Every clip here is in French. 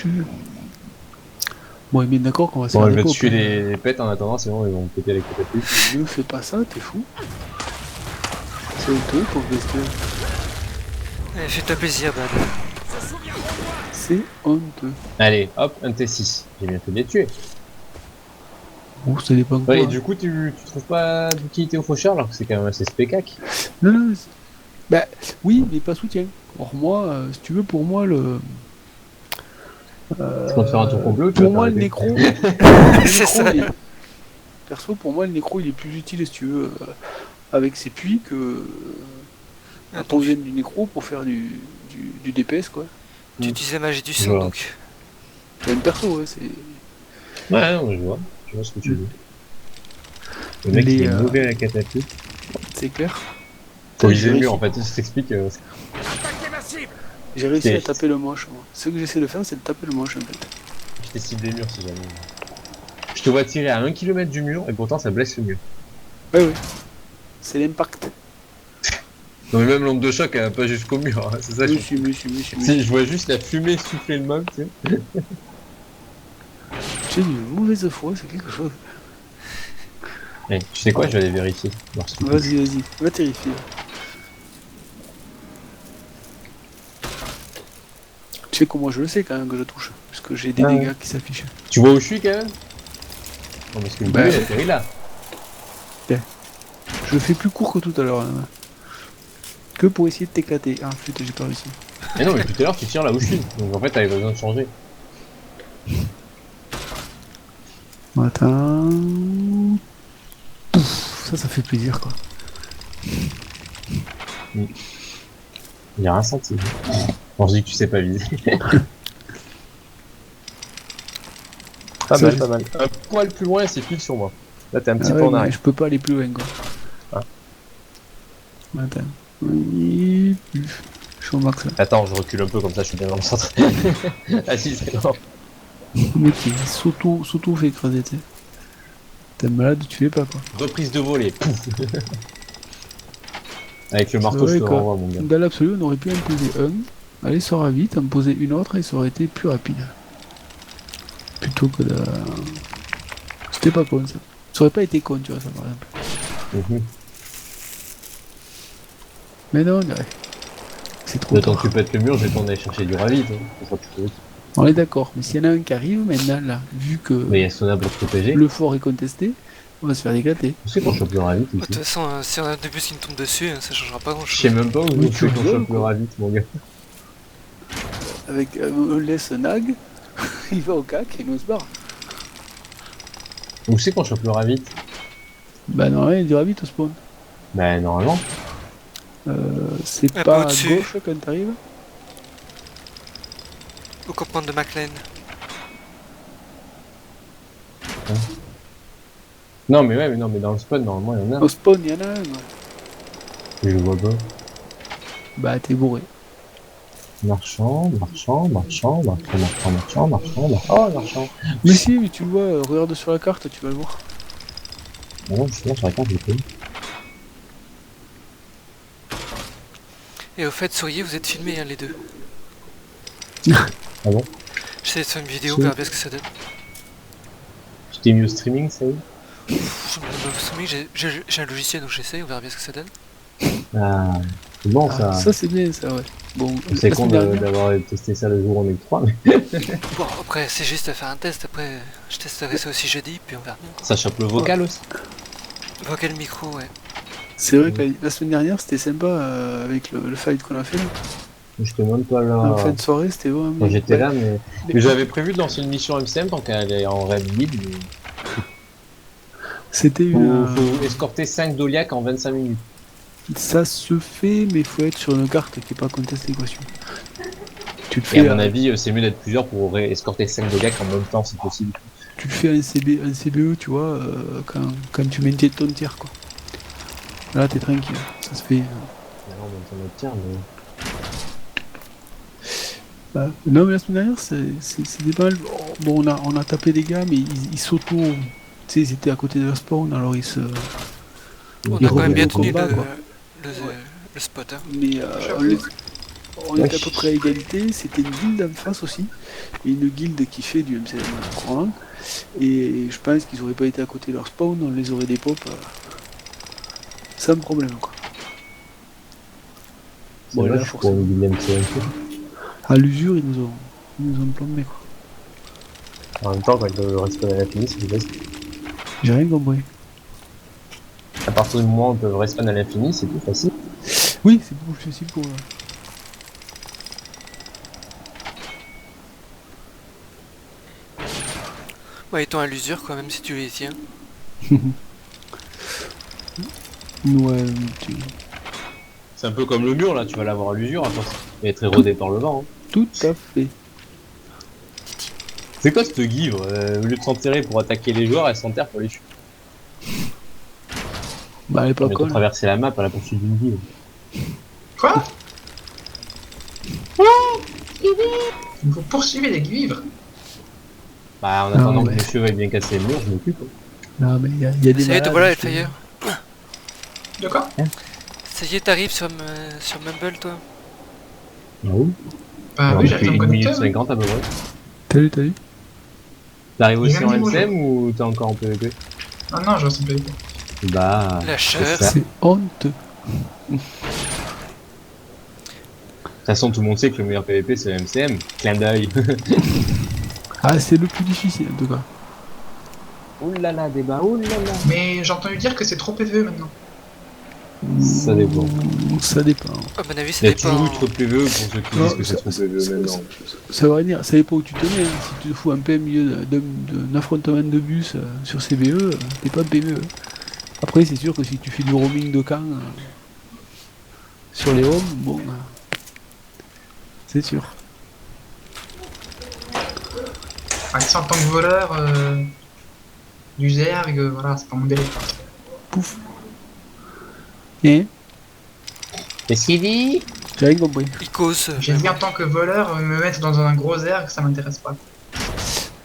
tu veux. Bon, il est bien d'accord qu'on va se Bon, faire elle des va pop. tuer les pets en attendant, sinon ils vont péter les catapultes. Ne fais pas ça, t'es fou. C'est honteux, pauvre bestiole. Allez, fais-toi plaisir, Bad. C'est honteux. Allez, hop, un T6. J'ai bien fait de les tuer. Bon, ça dépend de Ouais, quoi. et du coup, tu trouves pas d'utilité au faucheur alors que c'est quand même assez spécac. Non, non, bah, oui, mais pas soutien. Or, moi, si tu veux, pour moi, le. C'est qu'on te faire un tour complet, tu Pour vas moi, le t'arrêter. nécro. C'est ça. Perso, pour moi, le nécro, il est plus utile, si tu veux, avec ses puits que. Quand on vient du nécro pour faire du DPS, quoi. Tu utilises la magie du sang, Voilà. donc. Même perso, ouais, c'est. Ouais, non, je vois ce que tu dis. Le mec, il est mauvais à la catapulte. C'est clair. Faut J'ai viser le réussi. mur, en fait, je t'explique. J'ai réussi C'est- à taper le moche, moi. Ce que j'essaie de faire, c'est de taper le moche, en fait. Je t'ai ciblé le mur si jamais. Je te vois tirer à 1 km du mur et pourtant ça blesse le mur. Ouais, ouais. C'est l'impact. Non, mais même l'onde de choc, elle va pas jusqu'au mur, hein, c'est ça. Monsieur. Si, je vois juste la fumée souffler le mob, tu sais. J'ai une mauvaise foi, c'est quelque chose. Eh, tu sais quoi, je vais aller vérifier. voir ce que- Vas-y, va terrifier. Tu sais comment je le sais quand même que je touche, parce que j'ai des Ah ouais. dégâts qui s'affichent. Tu vois où je suis quand même? Non, parce que le Bah, bébé, il atterrit là. Je fais plus court que tout à l'heure, hein. Que pour essayer de t'éclater. Ah, flûte, j'ai pas réussi. Mais non, mais tout à l'heure, tu tires là où je suis. Donc en fait, t'avais besoin de changer. Attends. Pouf, ça fait plaisir, quoi. Il y a un centime. Bon, je dis que tu sais pas viser. Pas Ça, mal, je- pas mal. Un poil plus loin, c'est pile sur moi. Là, t'es un petit Ah peu ouais, en mais arrière. je peux pas aller plus loin, quoi. Ah. Attends. Oui, je suis au max là. Attends, je recule un peu, comme ça, je suis bien dans le centre. Ah si, c'est bon. Le mec il s'auto fait écraser, tu sais. T'es malade, tu fais pas, quoi. Reprise de volée. Pouf. Avec le marteau, vrai, je te quoi. renvoie, mon gars. Dans l'absolu, on aurait pu en poser un. Allez, ça va vite, en poser une autre et ça aurait été plus rapide. Plutôt que de. C'était pas con, ça. Ça aurait pas été con, tu vois, ça, par exemple. Mhm. Mais non, ouais. C'est trop Le temps tard. que tu pètes le mur, je vais t'en aller chercher du ravit. Hein. Ça sera plus vite. On est d'accord, mais s'il y en a un qui arrive maintenant, là, vu que Mais il y a Sona pour te protéger. le fort est contesté, on va se faire éclater. Tu sais qu'on chope le ravit De ici. toute façon, si on a deux bus qui nous tombent dessus, ça changera pas grand Je sais chose. même pas où Mais on tu fait qu'on rigoles, chope le quoi. ravit, mon gars. Avec on laisse Nag, il va au cac et nous on se barre. Où c'est qu'on chope le ravit? Bah non, il y a du rabbit au spawn. Ben, normalement. C'est Un peu pas à au-dessus. gauche quand t'arrives. Au campement de McLean. Non, mais ouais, mais non, mais dans le spawn, normalement, il y en a. Au spawn, il y en a un. Ouais. Je le vois pas. Bah t'es bourré. Marchand. Oh, marchand. Mais si, mais tu le vois, regarde sur la carte, tu vas le voir. Ah non, justement, sur la carte, je l'ai pas vu. Et au fait, souriez, vous êtes filmés, hein, les deux. Ah bon? J'essaie de faire une vidéo, Si. on verra bien ce que ça donne. Tu t'es mis au streaming, ça y est? Je me demande pas soumis, j'ai un logiciel donc j'essaie, on verra bien ce que ça donne. Ah, c'est bon, ça. Ça c'est bien ça, ouais. Bon, C'est la con semaine dernière, d'avoir testé ça le jour où on est que 3, mais Bon, après, c'est juste à faire un test, après, je testerai ça aussi jeudi, puis on verra bien. ça chope le vocal aussi. Vocal micro, ouais. c'est vrai que la semaine dernière c'était sympa avec le fight qu'on a fait là. Je te demande pas là. En fin de soirée, c'était vraiment. Quand j'étais Ouais. là, mais j'avais prévu de lancer une mission MCM tant qu'elle est en raid lead. Mais C'était une. faut escorter 5 Doliac en 25 minutes. Ça se fait, mais il faut être sur une carte qui est pas contestée, quoi. Tu le Et fais, à mon avis, c'est mieux d'être plusieurs pour escorter 5 Doliac en même temps si possible. tu le fais un CBE, tu vois, quand tu maintiens ton tir, quoi. Là, t'es tranquille, ça se fait. Maintenant, on entend notre tir, mais. Bah, non, mais la semaine dernière, c'était pas mal. Bon, on a tapé des gars, mais ils s'auto. Tu sais, ils étaient à côté de leur spawn, alors ils se. On Ils a quand même bien reviennent au tenu combat, le, quoi. le spot, hein. Mais on était à peu près à égalité, c'était une guilde en face aussi, et une guilde qui fait du MCM couramment, et je pense qu'ils auraient pas été à côté de leur spawn, on les aurait des pop sans problème quoi. C'est Bon, là, vache pour forcément. une guilde MCM. À l'usure, ils nous ont plombé quoi. En même temps, quand le respawn à l'infini, c'est plus facile. J'ai rien compris. À partir du moment où on peut respawn à l'infini, c'est plus facile. Oui, c'est beaucoup plus facile pour eux. Ouais, ils t'ont à l'usure quoi, même si tu les tiens. Ouais, C'est un peu comme le mur là, tu vas l'avoir à l'usure à force. Il va être érodé par le vent. Hein. tout à fait. C'est quoi cette guivre au lieu de s'enterrer pour attaquer les joueurs, elle s'enterre pour les tuer. Bah, elle est pas On est pour conne. traverser la map à la poursuite d'une guivre. Quoi? Vous poursuivez les guivres? Bah, en attendant Non, que mais- monsieur veuille bien casser le mur, je m'occupe. Hein. Non, mais il y a des Ça y est, te malades, voilà, je- Hellfire. De quoi? Ça y est, t'arrives sur Mumble, toi. Ah oui. Bah oui, j'arrive à me Une minute connecter. 50 à peu près. T'as vu T'arrives Il aussi vient en de dire MCM ou t'es encore en PvP? Ah non, je reste en PvP. Bah. Lâcheur. c'est ça. C'est honteux. De toute façon, tout le monde sait que le meilleur PvP c'est le MCM. Clin d'œil. Ah, c'est le plus difficile en tout cas. Oulala, débat, oulala. Mais j'ai entendu dire que c'est trop PvE maintenant. Ça dépend. Ça dépend. À mon avis, Il ça y a dépend. toujours eu trop de PvE pour ceux qui Non, disent que c'est trop PvE maintenant. Ça veut rien dire, ça dépend où tu te mets. Hein. Si tu te fous un peu au milieu d'un affrontement de bus sur CBE, t'es pas PVE. Après, c'est sûr que si tu fais du roaming de camp sur les homes, bon, c'est sûr. Enfin, ça, en tant que voleur du Zerg, voilà, c'est pas mon délire. Pouf. Et Qu'est-ce qu'il dit? j'ai rien compris. Icos. J'ai dit en tant que voleur, me mettre dans un gros Zerg, ça m'intéresse pas.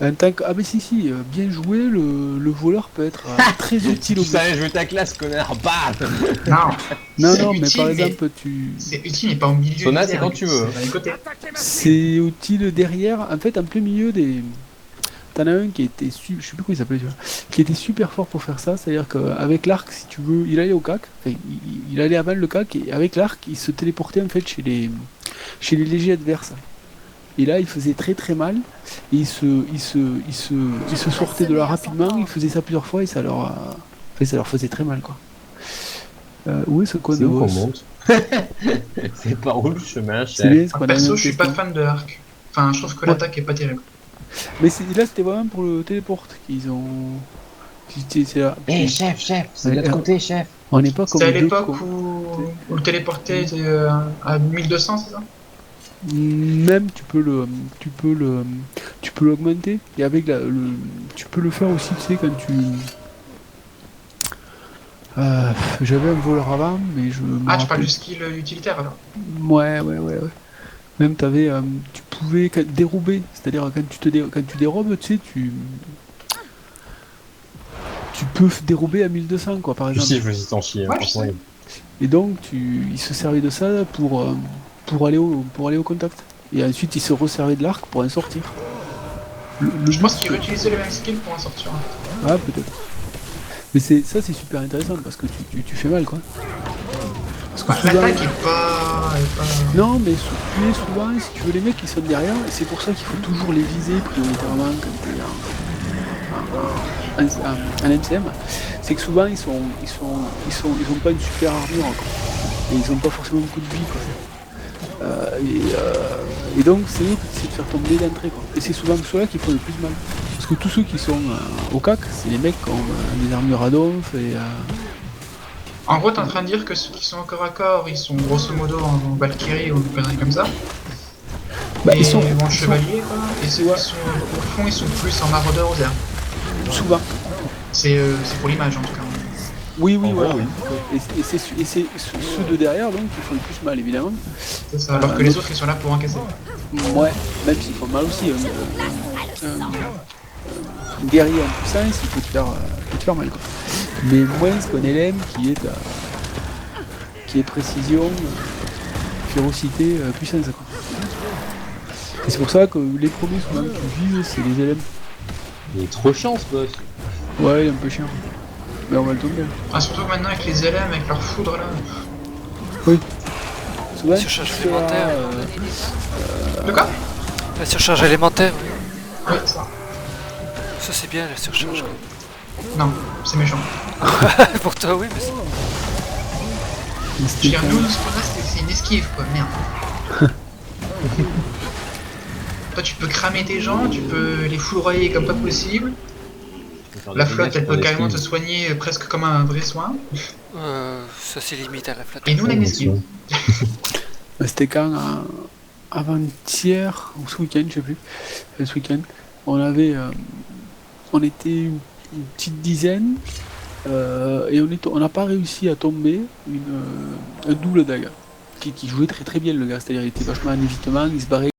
En tant que... Ah, mais si, bien joué, le voleur peut être très utile au Tu but. savais jouer ta classe, connard. Bah. Non, Non, c'est non, mais utile, par mais exemple, tu. c'est utile, mais pas au milieu. Sona, du c'est Zerg, quand tu veux. c'est dans les côtés. C'est utile derrière, en fait, en plein milieu des. T'en as un qui était, je sais plus comment il s'appelait, tu vois, qui était super fort pour faire ça, c'est-à-dire qu'avec l'arc, si tu veux, il allait au cac, enfin, il allait avant le cac, et avec l'arc, il se téléportait en fait chez les légers adverses. Et là, il faisait très très mal, et il se sortait de là rapidement, il faisait ça plusieurs fois, et ça leur faisait très mal, quoi. Où est ce code C'est où qu'on boss? monte? C'est par où le chemin, C'est chef? bien ce qu'on a Perso, même je suis testé. pas fan de l'arc. Enfin, je trouve que l'attaque est pas terrible. Mais là, c'était vraiment pour le téléport qu'ils ont. C'est là. Eh, chef, c'est de Ouais, l'autre côté, chef. On n'est pas comme C'était à deux l'époque cons. où le téléporté était à 1200, c'est ça? Même tu peux l'augmenter et avec tu peux le faire aussi, tu sais, quand tu. J'avais un voleur avant, mais je me Ah, tu parles rappelle. du skill utilitaire alors? Ouais. Même t'avais, tu pouvais dérober, c'est-à-dire quand tu dérobes, tu sais, tu peux dérober à 1200 quoi, par Tu exemple. sais, je me suis t'en chier, Ouais, franchement. je sais. Et donc, il se servait de ça pour aller au contact. Et ensuite, il se resservait de l'arc pour en sortir. Je pense qu'il réutilisait les mêmes skills pour en sortir. Ah, peut-être. Mais c'est super intéressant parce que tu fais mal, quoi. Parce que souvent... L'attaque est pas... Non, mais tu es souvent, si tu veux, les mecs qui sont derrière, et c'est pour ça qu'il faut toujours les viser prioritairement quand t'es en NCM. C'est que souvent, ils ont pas une super armure, quoi. Et ils ont pas forcément beaucoup de vie, quoi. Et donc, c'est eux qui essaient de faire tomber d'entrée, quoi. Et c'est souvent ceux-là qui font le plus mal. Parce que tous ceux qui sont au CAC, c'est les mecs qui ont des armures à donf et... En gros, t'es en train de dire que ceux qui sont au corps à corps, ils sont grosso modo en Valkyrie ou une connerie comme ça. Bah, Et ils sont en chevalier, quoi. Et ceux qui sont au fond, ils sont plus en maraudeur aux airs. souvent. C'est pour l'image en tout cas. Oui, En voilà. gros, Et c'est ceux de derrière donc qui font le plus mal, évidemment. C'est ça. Alors que les autres, ils sont là pour encaisser. Ouais, même s'ils font mal aussi. Un guerrier en puissance, il peut te faire mal, quoi. Mais moins qu'un LM qui est précision. férocité, puissance quoi. Et c'est pour ça que les premiers souvent qui vivent, c'est les LM. Il est trop chiant ce boss. Ouais, il est un peu chiant. Mais on va le tomber. Ah, surtout que maintenant avec les LM, avec leur foudre là. Souvent, Surcharge tu fais, élémentaire. De quoi? La surcharge élémentaire, oui. Ouais, ça. Ça c'est bien la surcharge. quoi. Non, c'est méchant. Pour toi, oui, mais c'est... mais Je c'était veux dire, quand nous, même- ce qu'on a, c'est une esquive quoi, merde. Toi, tu peux cramer tes gens, tu peux les foudroyer comme pas possible. La flotte, elle peut carrément te soigner presque comme un vrai soin. ça c'est limite à la flotte. Et nous, on a une esquive. C'était quand avant-hier ou ce week-end, je sais plus. Ce week-end, on avait, on était une petite dizaine et on n'a pas réussi à tomber un double daga qui jouait très très bien le gars. C'est-à-dire il était vachement en évitement, il se barrait.